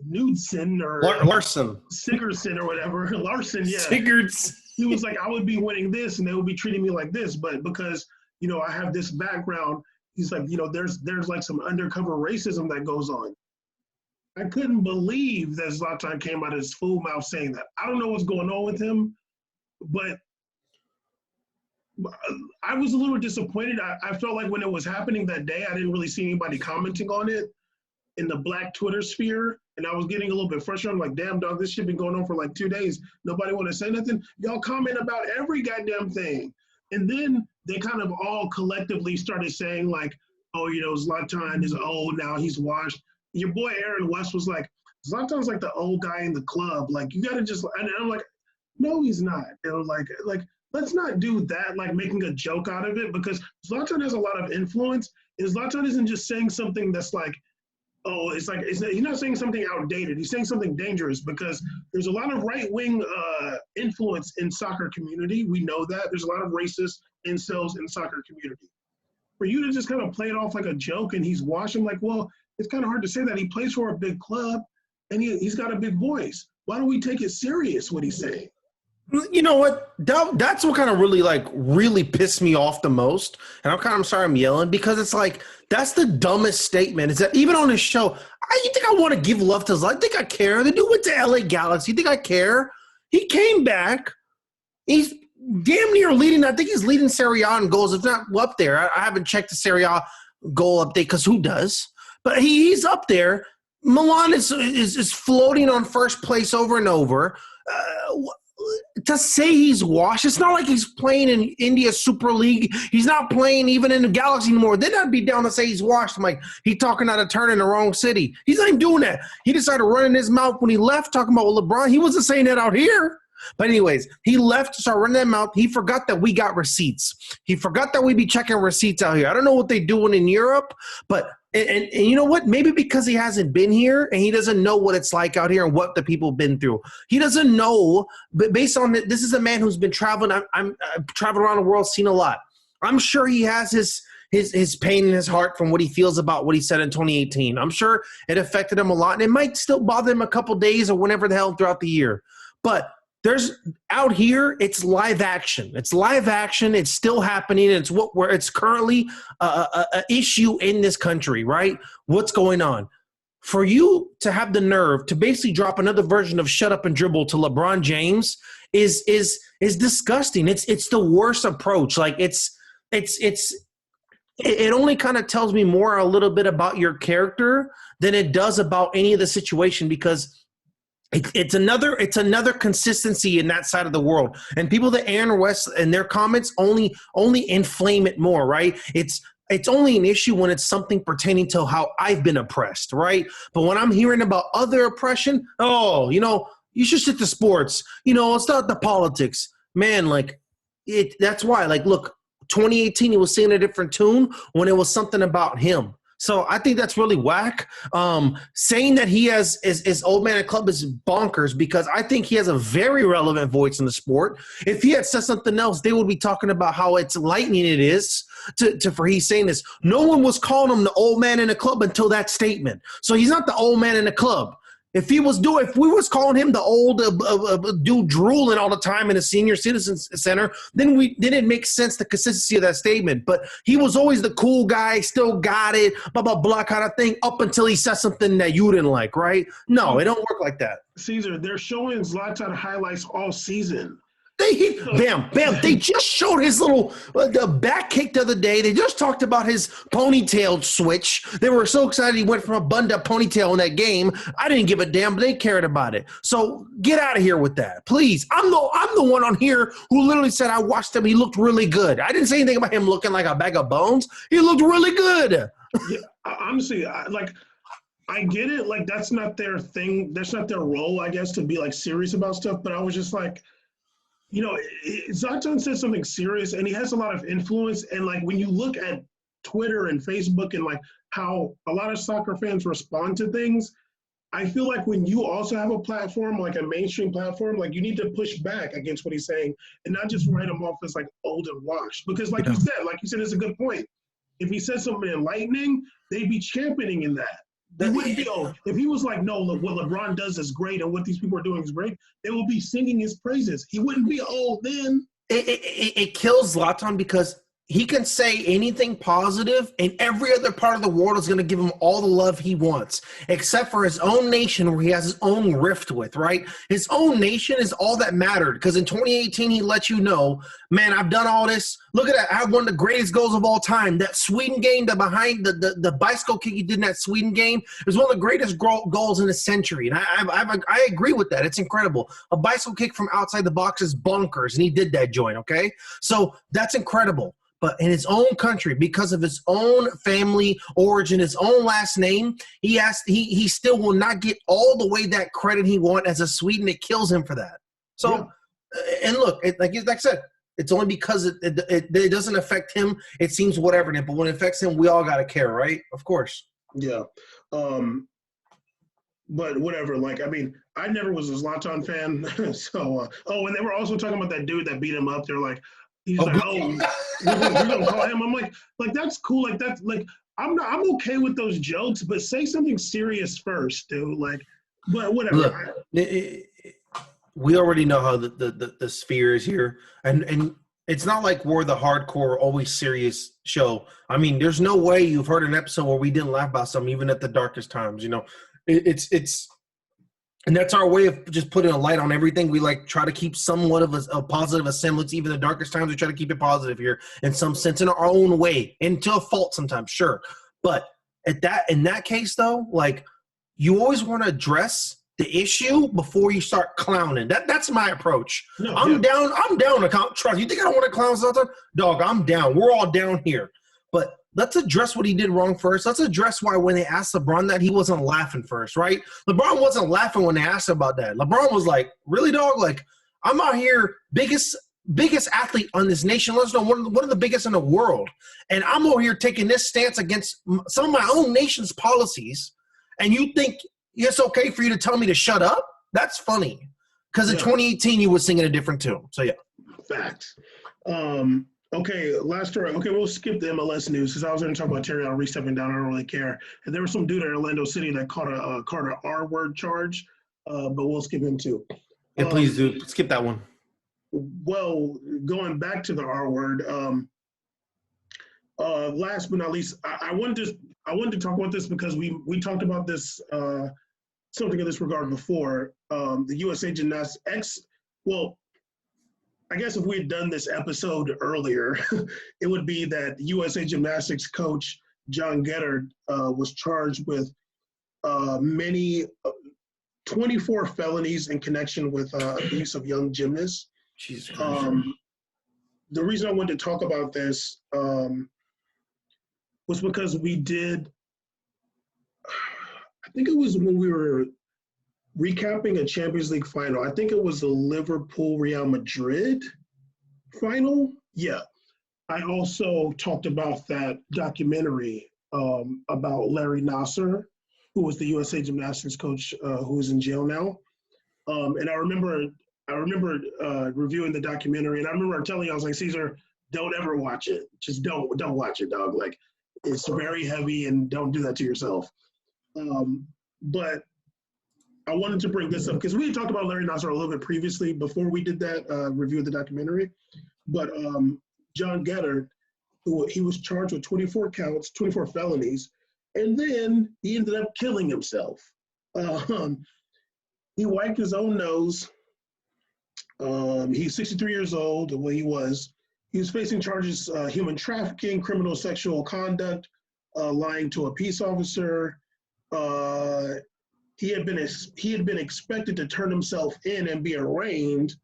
Knudsen or Larson. Sigurdsson or whatever. Larson, yeah. Sigurds. He was like, I would be winning this and they would be treating me like this. But because, I have this background, he's like, there's like some undercover racism that goes on. I couldn't believe that Zlatan came out of his full mouth saying that. I don't know what's going on with him, but I was a little disappointed. I felt like when it was happening that day, I didn't really see anybody commenting on it in the Black Twitter sphere, and I was getting a little bit frustrated. I'm like, damn, dog, this shit been going on for like 2 days. Nobody want to say nothing. Y'all comment about every goddamn thing. And then they kind of all collectively started saying like, oh, Zlatan is old now, he's washed. Your boy Aaron West was like, Zlatan's like the old guy in the club. Like, you got to just, and I'm like, no, he's not. They were like, let's not do that, like making a joke out of it, because Zlatan has a lot of influence. And Zlatan isn't just saying something that's like, oh, he's not saying something outdated. He's saying something dangerous because there's a lot of right-wing influence in soccer community. We know that. There's a lot of racist incels in soccer community. For you to just kind of play it off like a joke and he's washed, I'm like, well, it's kind of hard to say that. He plays for a big club and he's got a big voice. Why don't we take it serious, what he's saying? You know what? That's what kind of really pissed me off the most. And I'm sorry I'm yelling because it's like, that's the dumbest statement. Is that even on his show, you think I want to give love to Zlatan? I think I care. The dude went to LA Galaxy. You think I care? He came back. He's damn near leading. I think he's leading Serie A in goals. If not up there, I haven't checked the Serie A goal update because who does? But he's up there. Milan is floating on first place over and over. To say he's washed, it's not like he's playing in India Super League. He's not playing even in the Galaxy anymore. Then I'd be down to say he's washed. I'm like, he talking out of turn in the wrong city. He's not even doing that. He decided running his mouth when he left, talking about LeBron. He wasn't saying that out here. But anyways, he left to start running that mouth. He forgot that we got receipts. He forgot that we be checking receipts out here. I don't know what they're doing in Europe, but and you know what? Maybe because he hasn't been here and he doesn't know what it's like out here and what the people have been through. He doesn't know, but based on this is a man who's been traveling. I've traveled around the world, seen a lot. I'm sure he has his pain in his heart from what he feels about what he said in 2018. I'm sure it affected him a lot, and it might still bother him a couple days or whenever the hell throughout the year. But there's out here, it's live action. It's live action. It's still happening. It's currently a issue in this country, right? What's going on? For you to have the nerve to basically drop another version of "shut up and dribble" to LeBron James is disgusting. It's the worst approach. Like it only kind of tells me more a little bit about your character than it does about any of the situation because. It's another consistency in that side of the world, and people that Aaron West and their comments only inflame it more, right? It's only an issue when it's something pertaining to how I've been oppressed, right? But when I'm hearing about other oppression, you should stick to sports. It's not the politics, man. Like that's why. Like, look, 2018, he was singing a different tune when it was something about him. So I think that's really whack. Saying that he has is old man at club is bonkers because I think he has a very relevant voice in the sport. If he had said something else, they would be talking about how it's lightning it is for he's saying this. No one was calling him the old man in the club until that statement. So he's not the old man in the club. If we was calling him the old dude drooling all the time in a senior citizens center, then it makes sense the consistency of that statement. But he was always the cool guy, still got it, blah blah blah kind of thing, up until he said something that you didn't like, right? No, it don't work like that. Caesar, they're showing Zlatan highlights all season. Bam. They just showed his little the back kick the other day. They just talked about his ponytail switch. They were so excited he went from a bun to ponytail in that game. I didn't give a damn, but they cared about it. So get out of here with that, please. I'm the one on here who literally said I watched him. He looked really good. I didn't say anything about him looking like a bag of bones. He looked really good. Yeah, honestly, I get it. Like that's not their thing. That's not their role, I guess, to be like serious about stuff. But I was just like. Zlatan said something serious, and he has a lot of influence. And like when you look at Twitter and Facebook and like how a lot of soccer fans respond to things, I feel like when you also have a platform, like a mainstream platform, like you need to push back against what he's saying and not just write him off as like old and washed. Because like you said, it's a good point. If he said something enlightening, they'd be championing in that. They wouldn't be, if he was like, no, look, what LeBron does is great and what these people are doing is great, they will be singing his praises. He wouldn't be old then. It kills Zlatan because he can say anything positive and every other part of the world is going to give him all the love he wants, except for his own nation where he has his own rift with, right? His own nation is all that mattered because in 2018 he let you know, man, I've done all this. Look at that. I have one of the greatest goals of all time. That Sweden game, the bicycle kick he did in that Sweden game is one of the greatest goals in a century. And I agree with that. It's incredible. A bicycle kick from outside the box is bonkers, and he did that joint, okay? So that's incredible. But in his own country, because of his own family origin, his own last name, he still will not get all the way that credit he wants as a Sweden. It kills him for that. So, and look, like I said, it's only because it doesn't affect him. It seems whatever. But when it affects him, we all got to care, right? Of course. Yeah. Um, but whatever. Like, I mean, I never was a Zlatan fan. So, and they were also talking about that dude that beat him up. They're like, he's Oh, like, oh, we're gonna call him. I'm like that's cool. Like that's like I'm okay with those jokes, but say something serious first, dude. Like, but whatever. look, we already know how the sphere is here, and it's not like we're the hardcore, always serious show. I mean, there's no way you've heard an episode where we didn't laugh about something, even at the darkest times. You know, it's and that's our way of just putting a light on everything. We like try to keep somewhat of a positive semblance, even the darkest times. We try to keep it positive here in some sense, in our own way, and to a fault sometimes, sure. But in that case, though, like you always want to address the issue before you start clowning. That's my approach. No, I'm yeah. down. I'm down to trust. You think I don't want to clown something? Dog, I'm down. We're all down here. But let's address what he did wrong first. Let's address why when they asked LeBron that, he wasn't laughing first, right? LeBron wasn't laughing when they asked about that. LeBron was like, really, dog? Like, I'm out here, biggest athlete on this nation. Let's know one of the biggest in the world. And I'm over here taking this stance against some of my own nation's policies. And you think it's okay for you to tell me to shut up? That's funny. Because in 2018, you were singing a different tune. So, yeah. Facts. Okay, last story. Okay, we'll skip the MLS news because I was going to talk about Terry Henry stepping down. I don't really care. And there was some dude in Orlando City that caught an R-word charge, but we'll skip him too. Yeah, please do. Skip that one. Well, going back to the R-word, last but not least, I wanted to talk about this because we talked about this something in this regard before. The USA Gymnastics I guess if we had done this episode earlier, it would be that USA Gymnastics coach Jahn Geddert was charged with 24 felonies in connection with abuse of young gymnasts. Jesus. The reason I wanted to talk about this was because we did, I think it was when we were recapping a Champions League final. I think it was the Liverpool-Real Madrid final. Yeah. I also talked about that documentary about Larry Nasser, who was the USA Gymnastics coach who is in jail now. And I remember reviewing the documentary, and I remember telling you, I was like, Caesar, don't ever watch it. Just don't watch it, dog. Like, it's very heavy, and don't do that to yourself. But I wanted to bring this up because we had talked about Larry Nasser a little bit previously before we did that review of the documentary. But Jahn Geddert, he was charged with 24 counts, 24 felonies, and then he ended up killing himself. He wiped his own nose. He's 63 years old, the way he was. He was facing charges human trafficking, criminal sexual conduct, lying to a peace officer. He had been expected to turn himself in and be arraigned,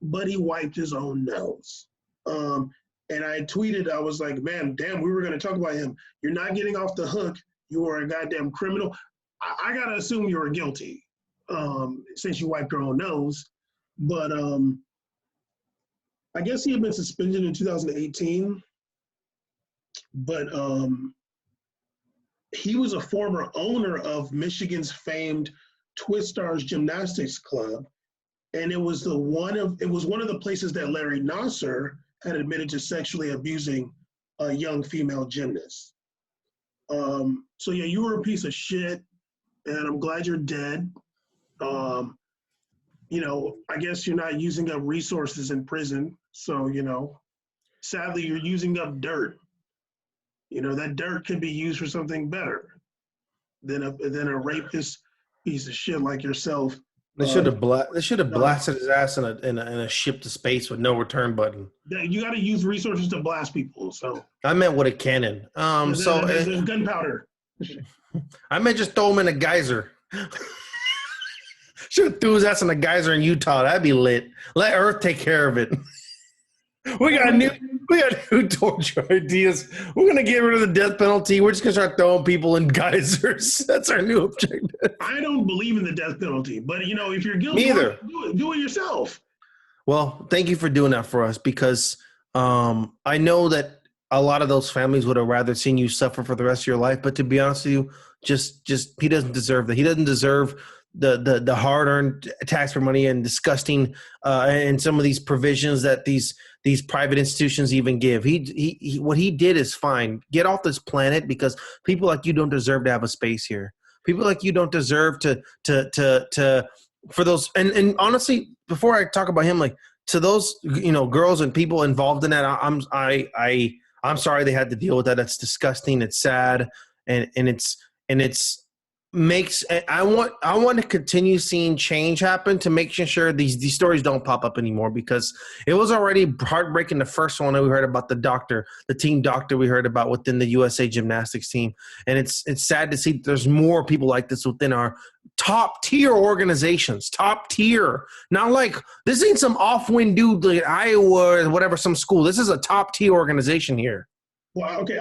but he wiped his own nose. And I tweeted, I was like, man, damn, we were going to talk about him. You're not getting off the hook. You are a goddamn criminal. I got to assume you were guilty since you wiped your own nose. But I guess he had been suspended in 2018. But he was a former owner of Michigan's famed Twistars Gymnastics Club, and it was one of the places that Larry Nasser had admitted to sexually abusing a young female gymnast. So yeah, you were a piece of shit, and I'm glad you're dead. I guess you're not using up resources in prison, so sadly you're using up dirt. That dirt could be used for something better than a rapist piece of shit like yourself. They should have blasted his ass in a ship to space with no return button. You got to use resources to blast people. So I meant with a cannon. There's gunpowder. I meant just throw him in a geyser. Should have threw his ass in a geyser in Utah. That'd be lit. Let Earth take care of it. We got new torture ideas. We're gonna get rid of the death penalty. We're just gonna start throwing people in geysers. That's our new objective. I don't believe in the death penalty, but if you're guilty, neither. Do it yourself. Well, thank you for doing that for us because I know that a lot of those families would have rather seen you suffer for the rest of your life. But to be honest with you, just he doesn't deserve that. He doesn't deserve the hard-earned taxpayer money and disgusting and some of these provisions that these private institutions even give. He what he did is fine. Get off this planet, because people like you don't deserve to have a space here. People like you don't deserve to for those. And honestly, before I talk about him, like, to those, girls and people involved in that, I'm sorry they had to deal with that. That's disgusting. It's sad, and it's makes. I want to continue seeing change happen to make sure these stories don't pop up anymore, because it was already heartbreaking. The first one that we heard about, the team doctor we heard about within the USA gymnastics team, and it's sad to see that there's more people like this within our top tier organizations. Top tier, not like this ain't some off-wind dude like Iowa or whatever, some school. This is a top tier organization here. Well, okay.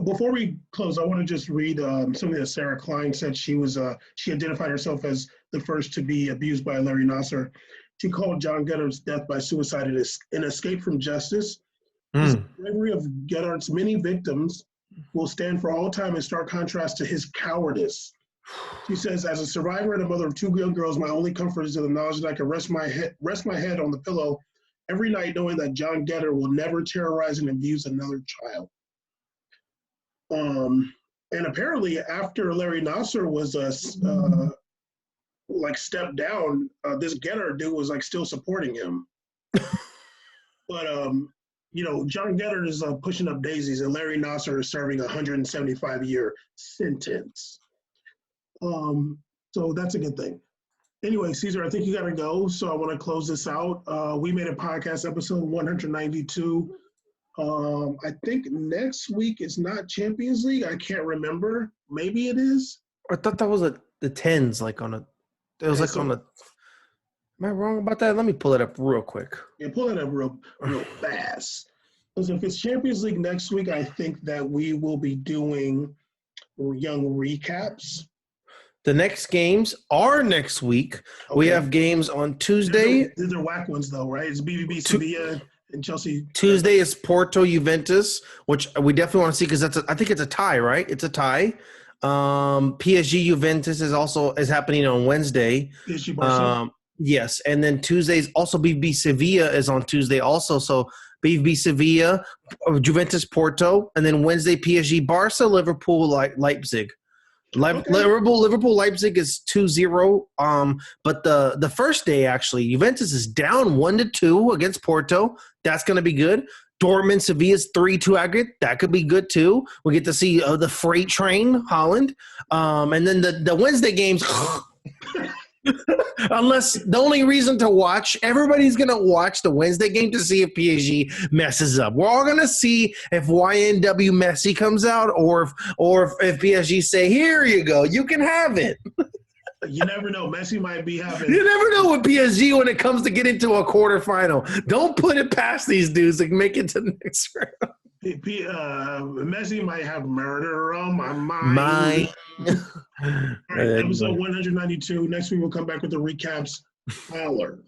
Before we close, I want to just read something that Sarah Klein said. She identified herself as the first to be abused by Larry Nassar. She called Jahn Geddert's death by suicide an escape from justice. The bravery of Geddert's many victims will stand for all time in stark contrast to his cowardice. She says, as a survivor and a mother of two young girls, my only comfort is in the knowledge that I can rest my head on the pillow every night knowing that Jahn Geddert will never terrorize and abuse another child. And apparently after Larry Nassar was stepped down, this Geddert dude was still supporting him. But Jahn Geddert is pushing up daisies, and Larry Nassar is serving a 175-year sentence. So that's a good thing. Anyway, Caesar, I think you got to go, so I want to close this out. We made a podcast episode 192. I think next week is not Champions League. I can't remember. Maybe it is. I thought that was the tens, Am I wrong about that? Let me pull it up real quick. Yeah, pull it up real fast. Because if it's Champions League next week, I think that we will be doing young recaps. The next games are next week. Okay. We have games on Tuesday. These are whack ones, though, right? It's BVB Sevilla and Chelsea. Tuesday is Porto Juventus, which we definitely want to see, because I think it's a tie, right? It's a tie. PSG Juventus is happening on Wednesday. PSG Barcelona. Yes, and then Tuesday is also BVB Sevilla is on Tuesday also. So BVB Sevilla, Juventus Porto, and then Wednesday PSG Barca, Liverpool Leipzig. Okay. Liverpool Leipzig is 2-0. But the first day, actually, Juventus is down 1-2 against Porto. That's going to be good. Dortmund Sevilla is 3-2 aggregate. That could be good too. We get to see the freight train, Holland. And then the Wednesday games. Unless the only reason to watch, everybody's going to watch the Wednesday game to see if PSG messes up. We're all going to see if YNW Messi comes out, or if PSG say, here you go, you can have it. You never know. Messi might be having. You never know with PSG when it comes to get into a quarterfinal. Don't put it past these dudes to make it to the next round. Messi might have murder on my mind. All right, episode 192. Next week we'll come back with the recaps. Holler.